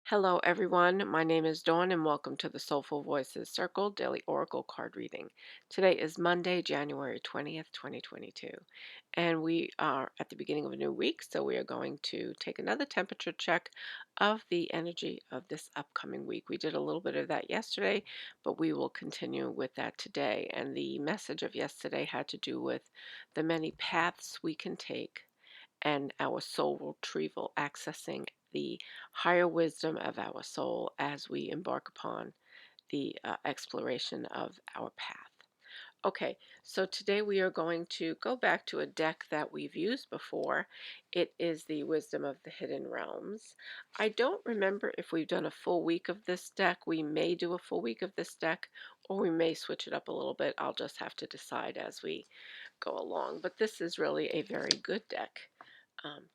Hello, everyone. My name is Dawn, and welcome to the Soulful Voices Circle Daily Oracle Card Reading. Today is Monday, January 20th, 2022, and we are at the beginning of a new week, so we are going to take another temperature check of the energy of this upcoming week. We did a little bit of that yesterday, but we will continue with that today. And the message of yesterday had to do with the many paths we can take and our soul retrieval, accessing the higher wisdom of our soul as we embark upon the exploration of our path. Okay, so today we are going to go back to a deck that we've used before. It is the Wisdom of the Hidden Realms. I don't remember if we've done a full week of this deck. We may do a full week of this deck, or we may switch it up a little bit. I'll just have to decide as we go along. But this is really a very good deck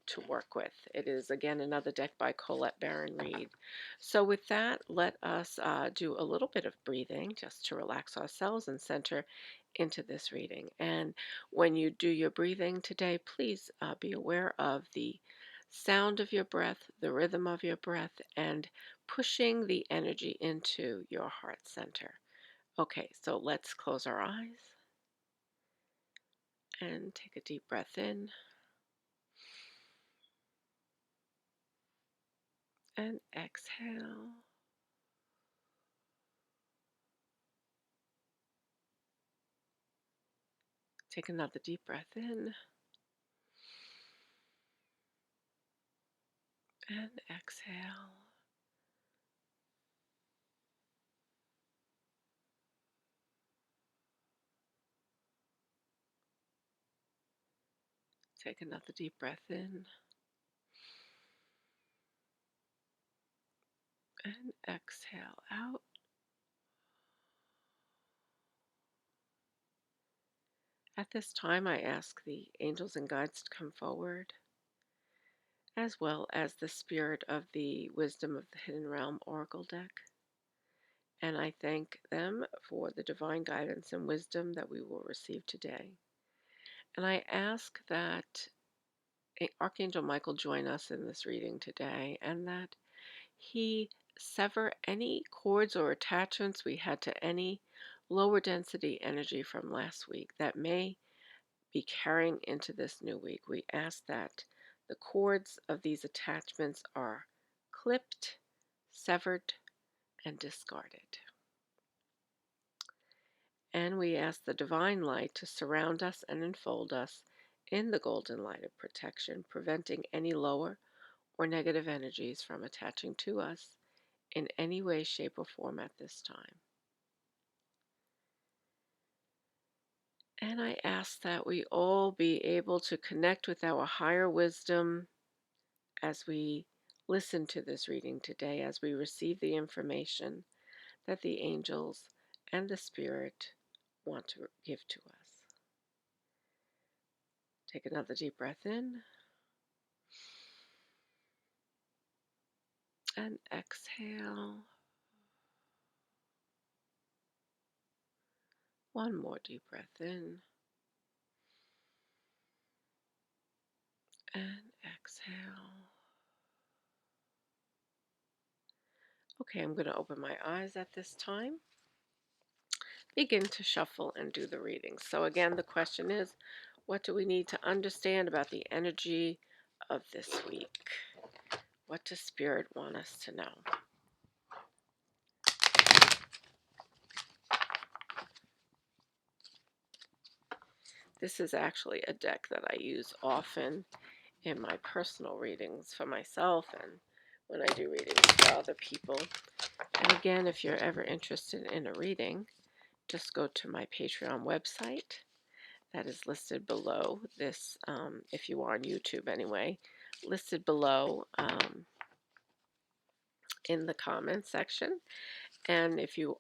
to work with. It is, again, another deck by Colette Baron Reed. So with that, let us do a little bit of breathing just to relax ourselves and center into this reading. And when you do your breathing today, please be aware of the sound of your breath, the rhythm of your breath, and pushing the energy into your heart center. Okay, so let's close our eyes and take a deep breath in and exhale. Take another deep breath in and exhale. Take another deep breath in and exhale out. At this time, I ask the angels and guides to come forward, as well as the spirit of the Wisdom of the Hidden Realm Oracle deck. And I thank them for the divine guidance and wisdom that we will receive today. And I ask that Archangel Michael join us in this reading today, and that he sever any cords or attachments we had to any lower density energy from last week that may be carrying into this new week. We ask that the cords of these attachments are clipped, severed, and discarded. And we ask the divine light to surround us and enfold us in the golden light of protection, preventing any lower or negative energies from attaching to us in any way, shape, or form at this time. And I ask that we all be able to connect with our higher wisdom as we listen to this reading today, as we receive the information that the angels and the Spirit want to give to us. Take another deep breath in and exhale. One more deep breath in and exhale. Okay, I'm going to open my eyes at this time. Begin to shuffle and do the reading. So again, the question is, what do we need to understand about the energy of this week? What does Spirit want us to know? This is actually a deck that I use often in my personal readings for myself and when I do readings for other people. And again, if you're ever interested in a reading, just go to my Patreon website. That is listed below this, if you are on YouTube anyway, listed below in the comments section. And if you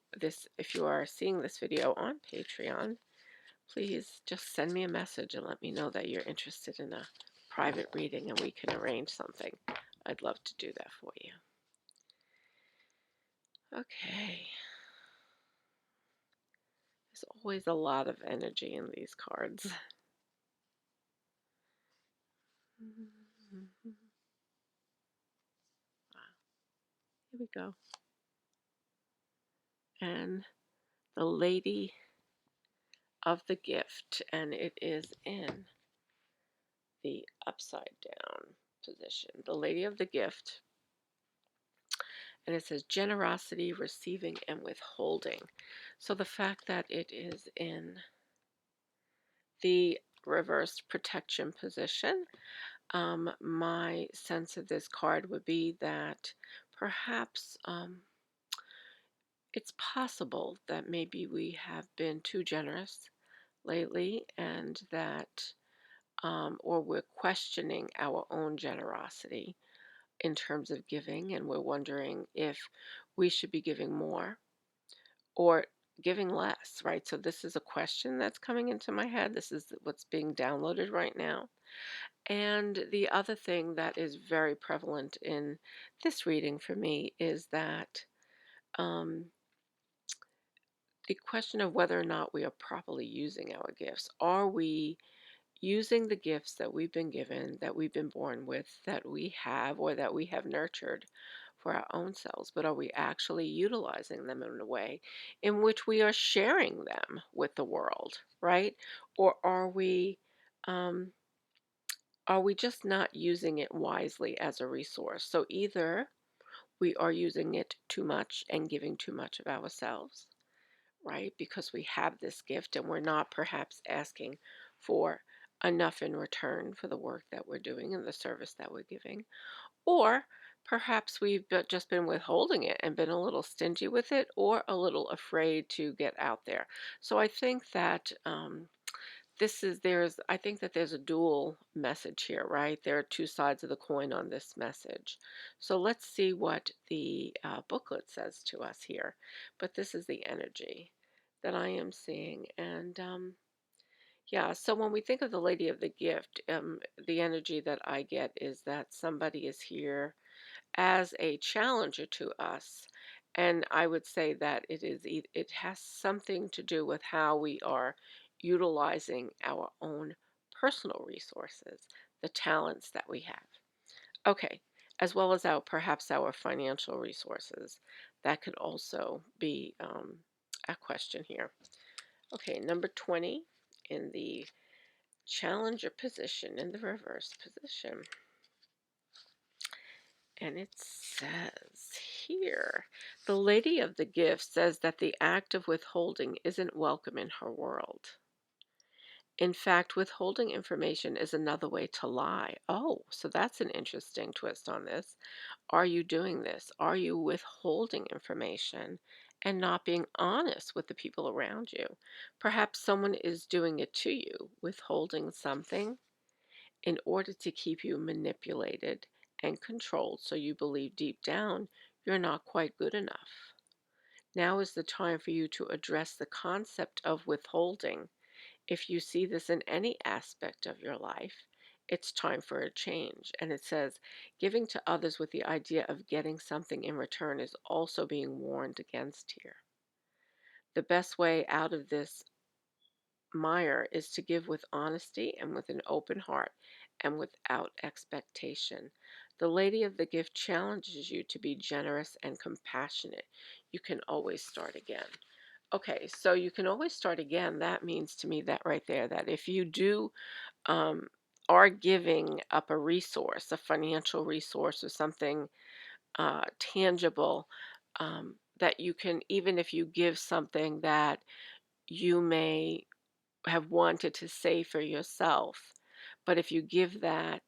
are seeing this video on Patreon, please just send me a message and let me know that you're interested in a private reading and we can arrange something. I'd love to do that for you. Okay. There's always a lot of energy in these cards. Wow. Here we go. And the Lady of the Gift, and it is in the upside down position. The Lady of the Gift, and it says generosity, receiving, and withholding. So the fact that it is in the reversed protection position, my sense of this card would be that perhaps it's possible that maybe we have been too generous lately, and that, or we're questioning our own generosity in terms of giving, and we're wondering if we should be giving more or giving less, right? So this is a question that's coming into my head. This is what's being downloaded right now. And the other thing that is very prevalent in this reading for me is that um, the question of whether or not we are properly using our gifts. Are we using the gifts that we've been given, that we've been born with, that we have, or that we have nurtured for our own selves, but are we actually utilizing them in a way in which we are sharing them with the world, right? Or um, are we just not using it wisely as a resource? So either we are using it too much and giving too much of ourselves, right? Because we have this gift and we're not perhaps asking for enough in return for the work that we're doing and the service that we're giving. Or perhaps we've just been withholding it and been a little stingy with it, or a little afraid to get out there. So I think that I think that there's a dual message here, right? There are two sides of the coin on this message. So let's see what the booklet says to us here. But this is the energy that I am seeing. And yeah, so when we think of the Lady of the Gift, the energy that I get is that somebody is here as a challenger to us. And I would say that it has something to do with how we are utilizing our own personal resources, the talents that we have. Okay, as well as our perhaps our financial resources. That could also be a question here. Okay, number 20 in the challenger position, in the reverse position. And it says here, the Lady of the Gift says that the act of withholding isn't welcome in her world. In fact, withholding information is another way to lie. Oh, so that's an interesting twist on this. Are you doing this? Are you withholding information and not being honest with the people around you? Perhaps someone is doing it to you, withholding something in order to keep you manipulated and controlled, so you believe deep down you're not quite good enough. Now is the time for you to address the concept of withholding. If you see this in any aspect of your life, it's time for a change. And it says, giving to others with the idea of getting something in return is also being warned against here. The best way out of this mire is to give with honesty and with an open heart and without expectation. The Lady of the Gift challenges you to be generous and compassionate. You can always start again. Okay, so you can always start again. That means to me that right there, that if you do um, are giving up a resource, a financial resource or something tangible, that you can, even if you give something that you may have wanted to save for yourself. But if you give that,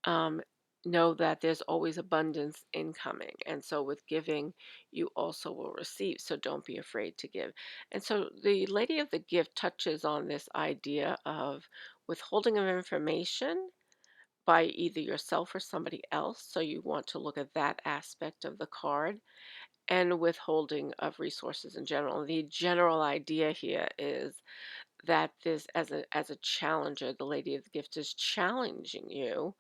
um, know that there's always abundance incoming. And so with giving, you also will receive. So don't be afraid to give. And so the Lady of the Gift touches on this idea of withholding of information by either yourself or somebody else. So you want to look at that aspect of the card, and withholding of resources in general. The general idea here is that this, as a challenger, the Lady of the Gift is challenging you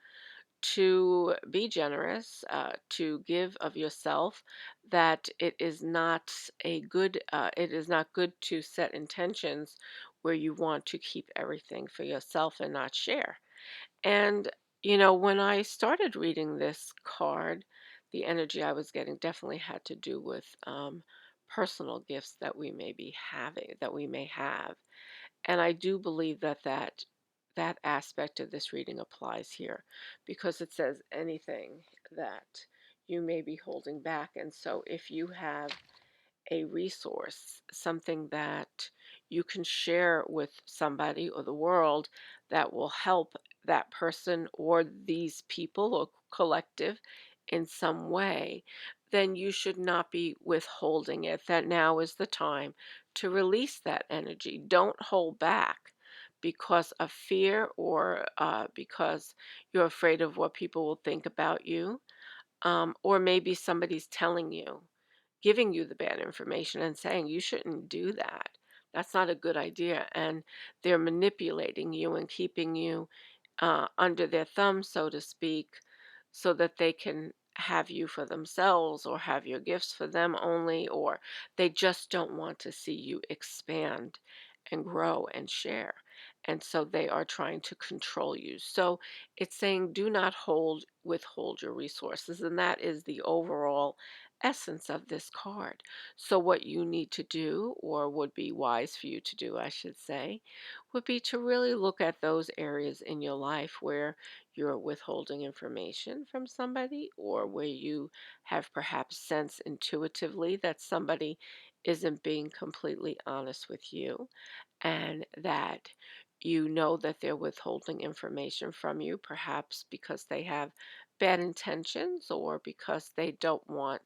to be generous, to give of yourself. That it is not good to set intentions where you want to keep everything for yourself and not share. And when I started reading this card, the energy I was getting definitely had to do with personal gifts that we may be having, that we may have. And I do believe that aspect of this reading applies here because it says anything that you may be holding back. And so if you have a resource, something that you can share with somebody or the world that will help that person or these people or collective in some way, then you should not be withholding it. That now is the time to release that energy. Don't hold back because of fear or because you're afraid of what people will think about you, or maybe somebody's telling you, giving you the bad information and saying you shouldn't do that. That's not a good idea. And they're manipulating you and keeping you under their thumb, so to speak, so that they can have you for themselves or have your gifts for them only, or they just don't want to see you expand and grow and share. And so they are trying to control you. So it's saying do not withhold your resources. And that is the overall essence of this card. So what you need to do, or would be wise for you to do, I should say, would be to really look at those areas in your life where you're withholding information from somebody, or where you have perhaps sensed intuitively that somebody isn't being completely honest with you, and that you know that they're withholding information from you, perhaps because they have bad intentions or because they don't want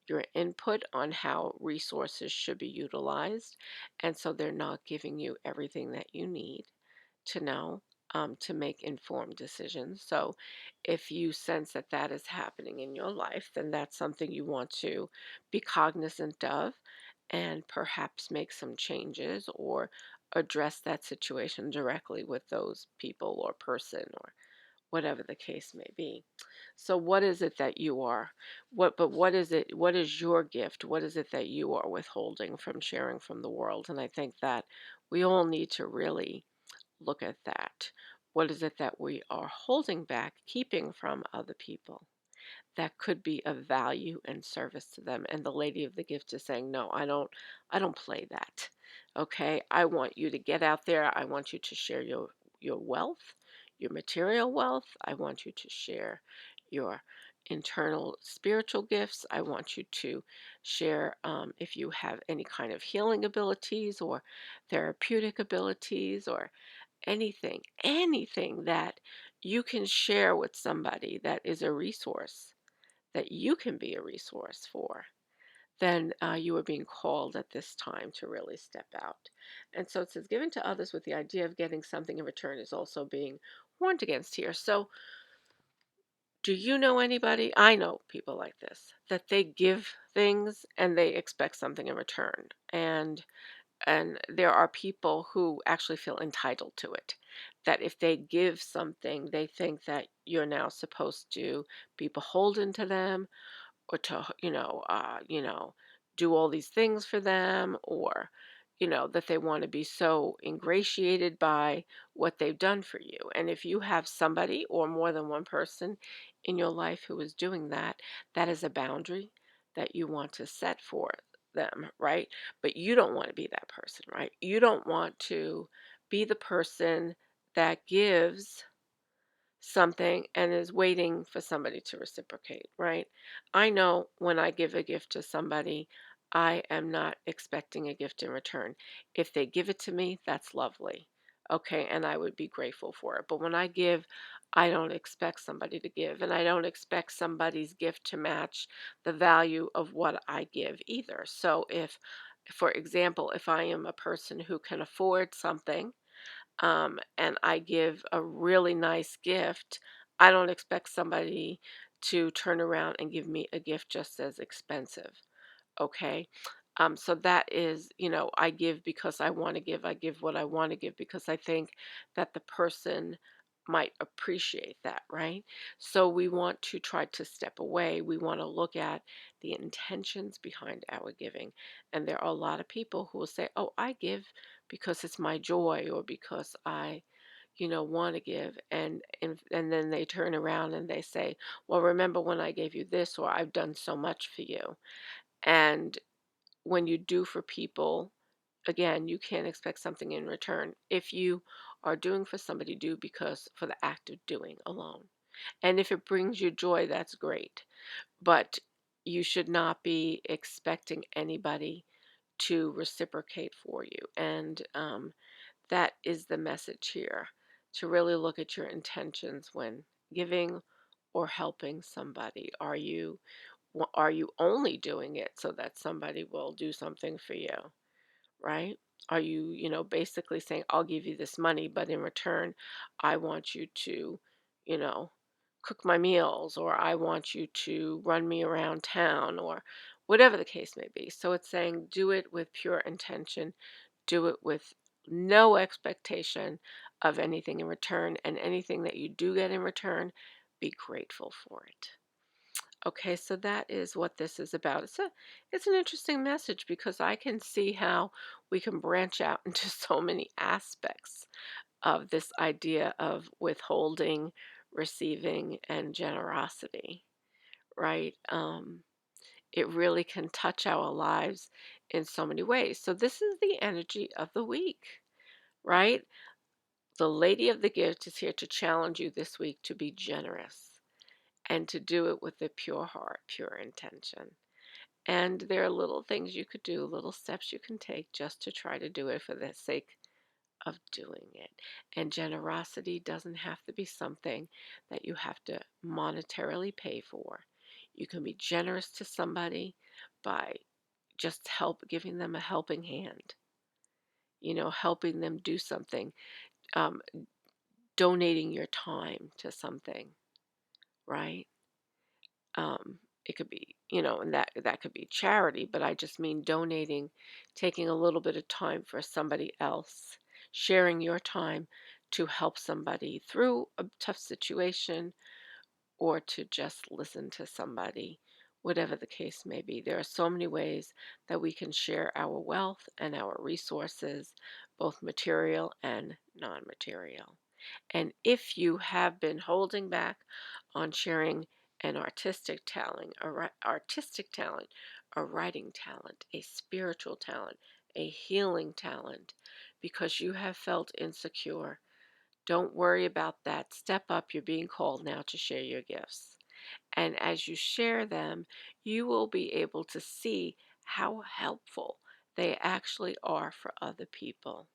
your input on how resources should be utilized. And so they're not giving you everything that you need to know, to make informed decisions. So if you sense that that is happening in your life, then that's something you want to be cognizant of and perhaps make some changes or address that situation directly with those people or person or whatever the case may be. So what is it that you are? What is it? What is your gift? What is it that you are withholding from sharing from the world? And I think that we all need to really look at that. What is it that we are holding back, keeping from other people that could be of value and service to them? And the lady of the gift is saying, no, I don't play that. Okay, I want you to get out there. I want you to share your wealth, your material wealth. I want you to share your internal spiritual gifts. I want you to share, if you have any kind of healing abilities or therapeutic abilities or anything that you can share with somebody that is a resource, that you can be a resource for, then you are being called at this time to really step out. And so it says, given to others with the idea of getting something in return is also being warned against here. So do you know anybody? I know people like this, that they give things and they expect something in return. And there are people who actually feel entitled to it, that if they give something, they think that you're now supposed to be beholden to them, or to do all these things for them, or that they want to be so ingratiated by what they've done for you. And if you have somebody or more than one person in your life who is doing that, that is a boundary that you want to set for them, right? But you don't want to be that person, right? You don't want to be the person that gives something and is waiting for somebody to reciprocate, right? I know when I give a gift to somebody, I am not expecting a gift in return. If they give it to me, that's lovely. Okay, and I would be grateful for it. But when I give, I don't expect somebody to give, and I don't expect somebody's gift to match the value of what I give either. So if, for example, if I am a person who can afford something, and I give a really nice gift, I don't expect somebody to turn around and give me a gift just as expensive. Okay. So that is, I give because I want to give. I give what I want to give because I think that the person might appreciate that, right? So we want to try to step away. We want to look at the intentions behind our giving. And there are a lot of people who will say, oh, I give because it's my joy, or because I want to give, and then they turn around and they say, "Well, remember when I gave you this, or I've done so much for you." And when you do for people, again, you can't expect something in return. If you are doing for somebody, do because for the act of doing alone. And if it brings you joy, that's great. But you should not be expecting anybody to reciprocate for you. And that is the message here, to really look at your intentions when giving or helping somebody. Are you only doing it so that somebody will do something for you, right? Are you, basically saying, I'll give you this money, but in return, I want you to, you know, cook my meals, or I want you to run me around town, or whatever the case may be. So it's saying do it with pure intention, do it with no expectation of anything in return, and anything that you do get in return, be grateful for it. Okay, so that is what this is about. It's an interesting message because I can see how we can branch out into so many aspects of this idea of withholding, receiving, and generosity, right? It really can touch our lives in so many ways. So this is the energy of the week, right? The Lady of the Gift is here to challenge you this week to be generous and to do it with a pure heart, pure intention. And there are little things you could do, little steps you can take just to try to do it for the sake of doing it. And generosity doesn't have to be something that you have to monetarily pay for. You can be generous to somebody by just giving them a helping hand, helping them do something, um, donating your time to something, right? It could be, and that could be charity, but I just mean donating, taking a little bit of time for somebody else, sharing your time to help somebody through a tough situation, or to just listen to somebody, whatever the case may be. There are so many ways that we can share our wealth and our resources, both material and non-material. And if you have been holding back on sharing an artistic talent, a writing talent, a spiritual talent, a healing talent, because you have felt insecure, don't worry about that. Step up. You're being called now to share your gifts. And as you share them, you will be able to see how helpful they actually are for other people.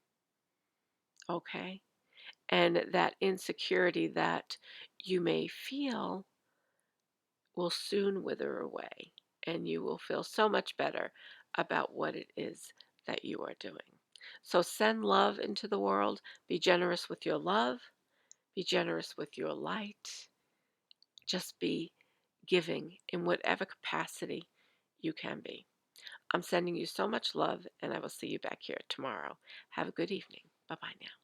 Okay? And that insecurity that you may feel will soon wither away, and you will feel so much better about what it is that you are doing. So send love into the world. Be generous with your love. Be generous with your light. Just be giving in whatever capacity you can be. I'm sending you so much love, and I will see you back here tomorrow. Have a good evening. Bye bye now.